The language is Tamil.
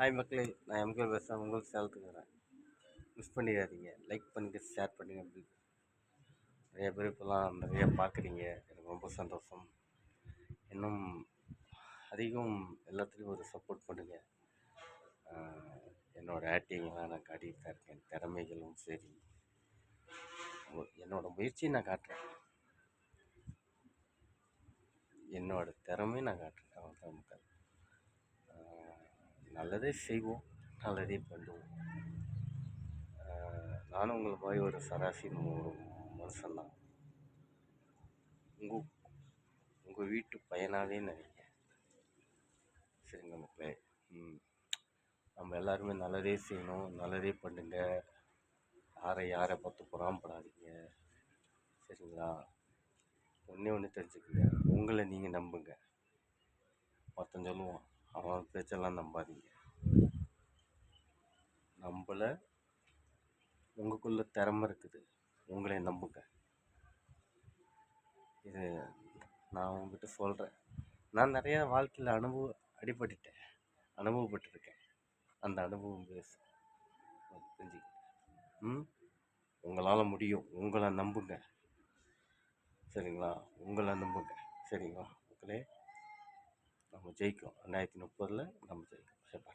ஹாய் மக்களே, நான் எம்கே பேசுகிறேன். உங்களுக்கு சேலத்துக்குறேன். மிஸ் பண்ணிடாதீங்க. லைக் பண்ணுங்கள், ஷேர் பண்ணுங்கள். அப்படி நிறைய பேர் இப்போலாம் நிறைய பார்க்குறீங்க. எனக்கு ரொம்ப சந்தோஷம். இன்னும் அதிகம் எல்லாத்துலேயும் ஒரு சப்போர்ட் பண்ணுங்கள். என்னோடய ஆக்டிங்லாம் நான் காட்டிகிட்டு தான் இருக்கேன். திறமைகளும் சரி, என்னோடய முயற்சியை நான் காட்டுறேன். என்னோடய திறமையை நான் காட்டுறேன். அவ்வளோதான் மக்கள். நல்லதே செய்வோம், நல்லதே பண்ணுவோம். நானும் உங்களை மாதிரி ஒரு சராசரி மனுஷன்தான். உங்கள் வீட்டு பையனாகவே நினைங்க. சரிங்க மக்களே. நம்ம எல்லாருமே நல்லதே செய்யணும், நல்லதே பண்ணுங்க. யாரை பார்த்து பொறாமப்படாதீங்க. சரிங்களா? ஒன்று தெரிஞ்சுக்கங்க, உங்களை நீங்கள் நம்புங்க. ஒருத்தன் சொல்லுவான், அவன் பேச்செல்லாம் நம்பாதீங்க. நம்மளை உங்களுக்குள்ள திறமை இருக்குது, உங்களை நம்புங்க. இது நான் உங்ககிட்ட சொல்கிறேன். நான் நிறையா வாழ்க்கையில் அனுபவப்பட்டிருக்கேன். அந்த அனுபவம் பேச தெரிஞ்சுக்கிட்டேன். உங்களால் முடியும், உங்களை நம்புங்க. சரிங்களா? உங்களை நம்புங்க. சரிங்களா மக்களே? நம்ம ஜெயிக்கும். 2030 நம்ம ஜெயிக்கும். சரி.